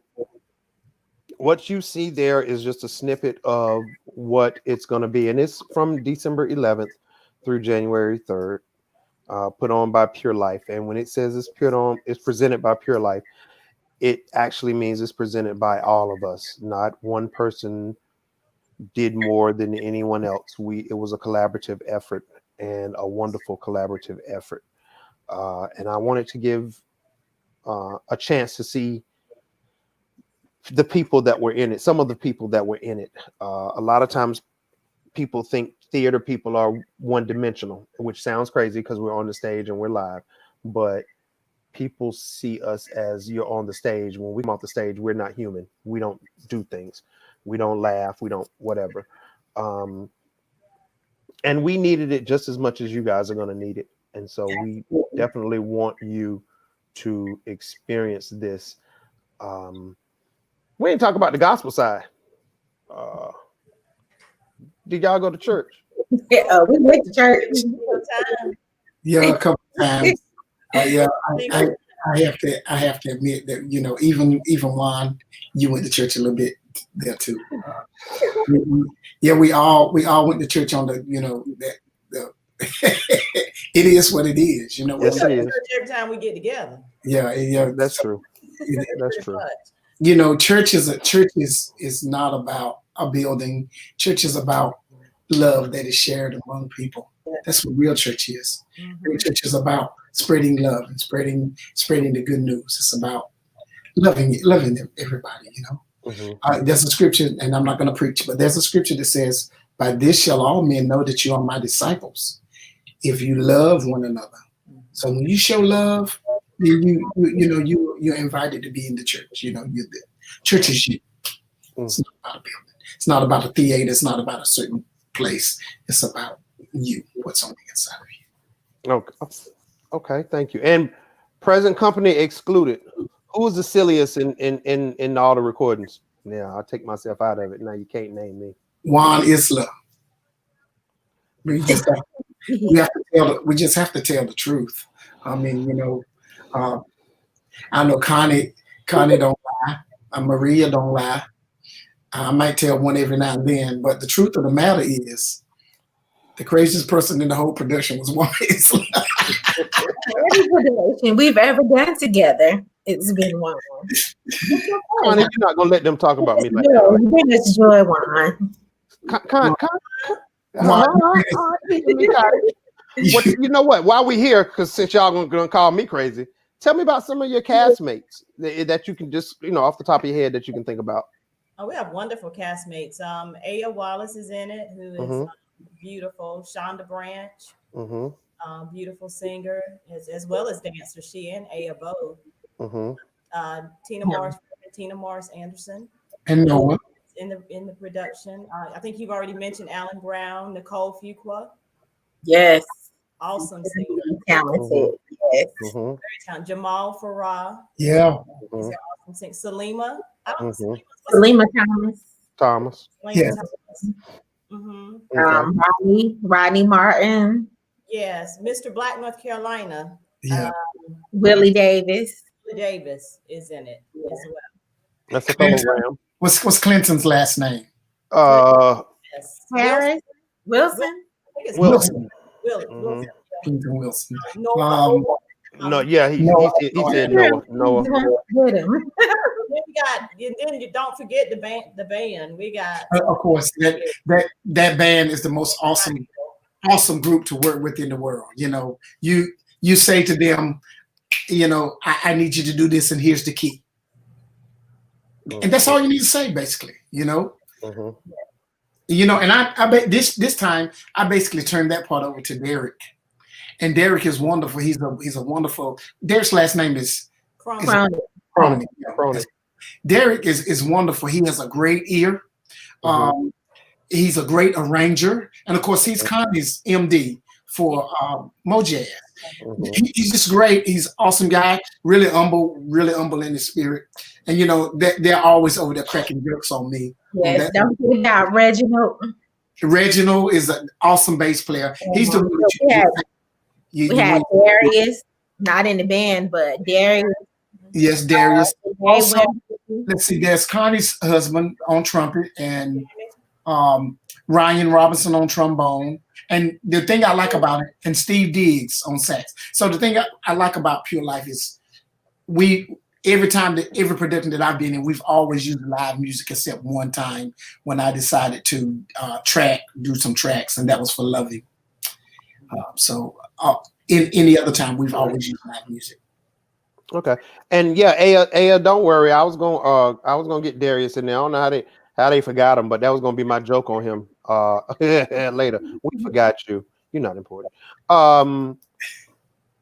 what you see there is just a snippet of what it's going to be, and it's from December 11th through January 3rd, put on by Pure Life. And when it says it's presented by Pure Life, it actually means it's presented by all of us. Not one person did more than anyone else. It was a collaborative effort, and a wonderful collaborative effort. And I wanted to give a chance to see the people that were in it, some of the people that were in it. A lot of times people think theater people are one-dimensional, which sounds crazy because we're on the stage and we're live, but people see us as you're on the stage. When we come off the stage, we're not human. We don't do things. We don't laugh. We don't whatever. And we needed it just as much as you guys are going to need it. And so we definitely want you to experience this. We didn't talk about the gospel side. Did y'all go to church? Yeah, we went to church. Yeah, a couple times. Yeah, I have to admit that, you know, even Juan, you went to church a little bit there too. We all went to church on the, you know, the it is what it is, you know. Yes, it is. Every time we get together. Yeah, that's true. That's true. You know, church is not about a building. Church is about love that is shared among people. That's what real church is. Real church is about spreading love and spreading the good news. It's about loving everybody, you know. There's a scripture, and I'm not going to preach, but there's a scripture that says, "By this shall all men know that you are my disciples, if you love one another." So when you show love, you're invited to be in the church. You know, the church is you. It's not about a building. It's not about a theater. It's not about a certain place. It's about you. What's on the inside of you. Okay, thank you. And present company excluded. Who was the silliest in all the recordings? Yeah, I'll take myself out of it. Now you can't name me. Juan Isla. We just have to tell the truth. I mean, you know, I know Connie don't lie. Maria don't lie. I might tell one every now and then, but the truth of the matter is, the craziest person in the whole production was Juan Isla. Every production we've ever done together, it's been Juan. Connie, you're not gonna let them talk about me like that. No, you bring us joy, Juan. You know what? While we're here, because since y'all gonna call me crazy, tell me about some of your castmates that you can just, you know, off the top of your head that you can think about. Oh, we have wonderful castmates. Aya Wallace is in it, who is beautiful. Shonda Branch, beautiful singer, as well as dancer. She and Aya both. Tina Morris Anderson. And Noah. In the production. I think you've already mentioned Alan Brown, Nicole Fuqua. Yes. Awesome singer. Talented. Yes. Very talented. Jamal Farah. Yeah. He's an awesome singer. Salima. I don't know Salima Thomas. Thomas. Yeah. Mm-hmm. Okay. Rodney Martin, Yes, Mr. Black, North Carolina. Yeah. Willie Davis. Davis is in it as well. That's a program. What's Clinton's last name? Yes. Harris. Wilson. I think it's Wilson. Wilson. Clinton Wilson. Noah. No, yeah, he said Noah. With him. Then you don't forget the band. We got Of course, that band is the most awesome group to work with in the world. You know, you say to them, you know, I need you to do this, and here's the key. And that's all you need to say, basically, you know. You know, and I bet this time I basically turned that part over to Derek. And Derek is wonderful. He's a wonderful. Derek's last name is Cronin. Derek is wonderful. He has a great ear. He's a great arranger, and of course, he's Connie's MD for Mojazz. He's just great. He's an awesome guy. Really humble in his spirit. And you know, they're always over there cracking jokes on me. Yes, don't forget about Reginald. Reginald is an awesome bass player. He's the one that we had Darius, not in the band, but Darius. Yes, Darius. Also, let's see, there's Connie's husband on trumpet and Ryan Robinson on trombone. And the thing I like about it, and Steve Diggs on sax. So the thing I like about Pure Life is every production that I've been in, we've always used live music except one time when I decided to do some tracks, and that was for Loving. In any other time, we've always used live music. Okay, and yeah, Aya, don't worry. I was gonna get Darius in there. I don't know how they forgot him, but that was gonna be my joke on him later. We forgot you. You're not important.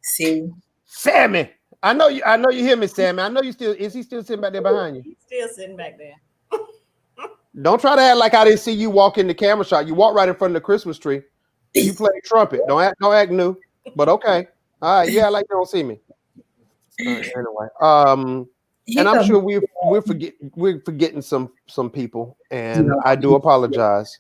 See, Sammy, I know you hear me, Sammy. I know you still. Is he still sitting back there behind you? He's still sitting back there. Don't try to act like I didn't see you walk in the camera shot. You walked right in front of the Christmas tree. You play trumpet. Don't act new. But okay. All right. Yeah, like you don't see me. Anyway. And I'm sure we're forgetting some people, and I do apologize.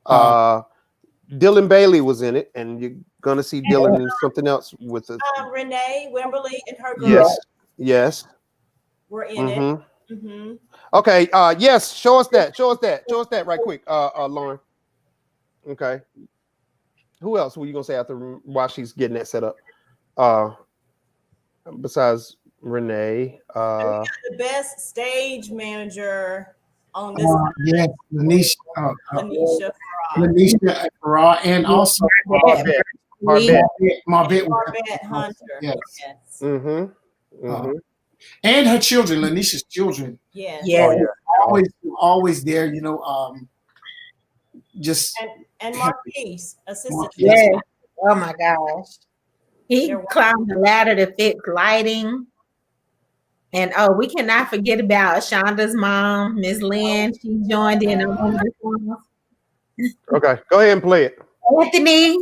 Dylan Bailey was in it, and you're gonna see Dylan in something else with it. Renee Wimberly and her girl. Yes. We're in it. Mm-hmm. Okay. Yes. Show us that right quick, Lauren. Okay. Who else were you gonna say after while she's getting that set up? Besides Renee, we got the best stage manager on this. Yes, Lanisha Farrar, and also Marbette Hunter. Yes. Mm-hmm. And her children, Lanisha's children. Yes. Yeah. Always there, you know. Just and Marquise, assistant. Yes. Oh my gosh. He climbed the ladder to fix lighting. And we cannot forget about Shonda's mom, Miss Lynn. She joined in on one of the songs. Okay, go ahead and play it. Anthony,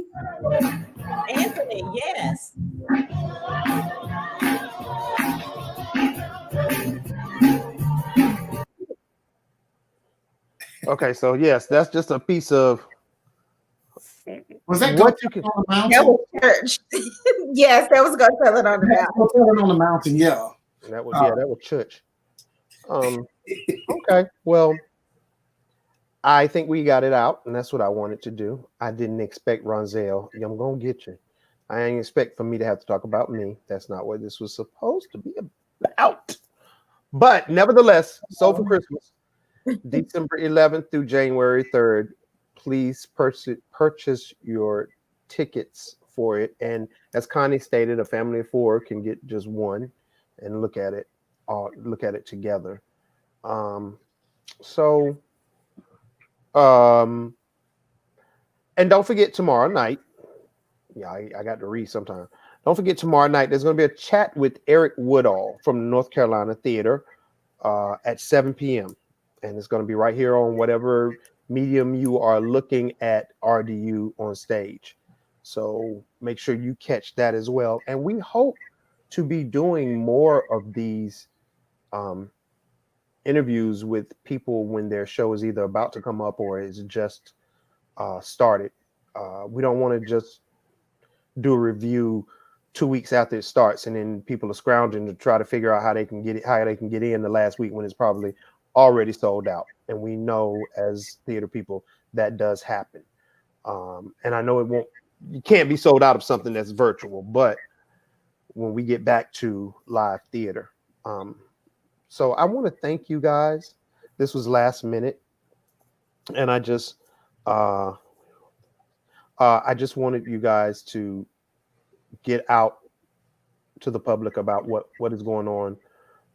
yes. Okay, so yes, that's just a piece of. Was that what you can? That was church. Yes, that was Go Tell It on the Mountain. Go Tell It on the Mountain, yeah. That was church. Okay, well, I think we got it out, and that's what I wanted to do. I didn't expect Ronzel. I'm gonna get you. I didn't expect for me to have to talk about me. That's not what this was supposed to be about. But nevertheless, so for Christmas, December 11th through January 3rd, please purchase your tickets for it. And as Connie stated, a family of 4 can get just one and look at it together. And don't forget tomorrow night. Yeah, I got to read sometime. Don't forget tomorrow night, there's going to be a chat with Eric Woodall from the North Carolina Theater at 7 p.m. And it's going to be right here on whatever medium you are looking at RDU on stage. So make sure you catch that as well. And we hope to be doing more of these interviews with people when their show is either about to come up or is just started. We don't want to just do a review 2 weeks after it starts, and then people are scrounging to try to figure out how they can get in the last week when it's probably already sold out. And we know as theater people that does happen. And I know you can't be sold out of something that's virtual, but when we get back to live theater. So I want to thank you guys. This was last minute, and I just wanted you guys to get out to the public about what is going on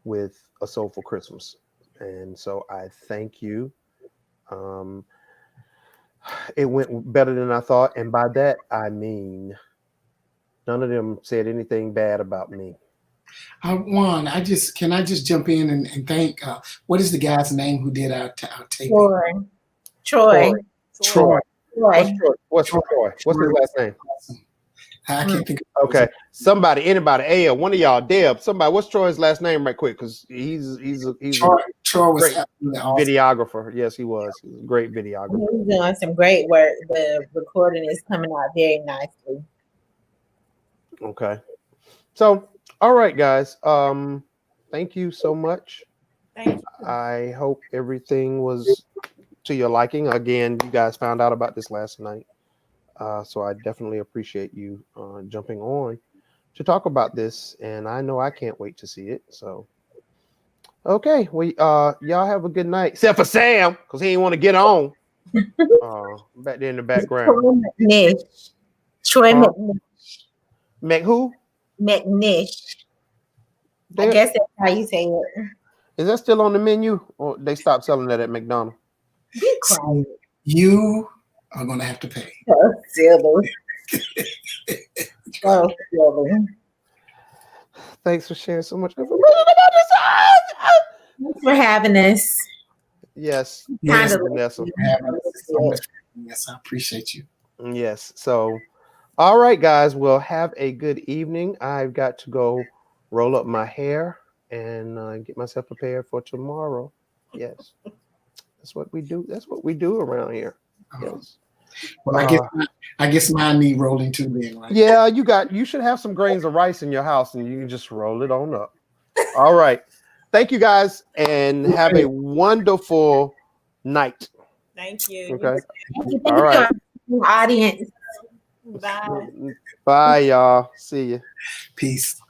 with A Soulful Christmas. And so I thank you. It went better than I thought, and by that I mean none of them said anything bad about me. Juan, can I just jump in and thank what is the guy's name who did our taping? Troy. What's Troy? What's his last name? I can't think of Okay. Anybody, one of y'all, Deb, somebody, what's Troy's last name right quick? Because he's Troy was great awesome. videographer. Yes, he was. He was a great videographer. He's doing some great work. The recording is coming out very nicely. Okay. So, all right, guys. Thank you so much. Thank you. I hope everything was to your liking. Again, you guys found out about this last night. So I definitely appreciate you jumping on to talk about this. And I know I can't wait to see it. So, okay. Y'all have a good night. Except for Sam, because he didn't want to get on. Back there in the background. Troy McNish. Mac who? McNish. I guess that's how you say it. Is that still on the menu? Or they stopped selling that at McDonald's? So you are going to have to pay. So silly. So silly. Thanks for sharing so much information about this. Thanks for having us. Yes. Yes, Vanessa. Yes, I appreciate you. Yes. So, all right, guys. Well, have a good evening. I've got to go roll up my hair and get myself prepared for tomorrow. Yes. That's what we do. That's what we do around here. Yes. Well, I guess mine need rolling too then, right? Yeah, you should have some grains of rice in your house and you can just roll it on up. All right. Thank you guys and have a wonderful night. Thank you. Okay. Thank All right. Audience. Bye. Bye, y'all. See you. Peace.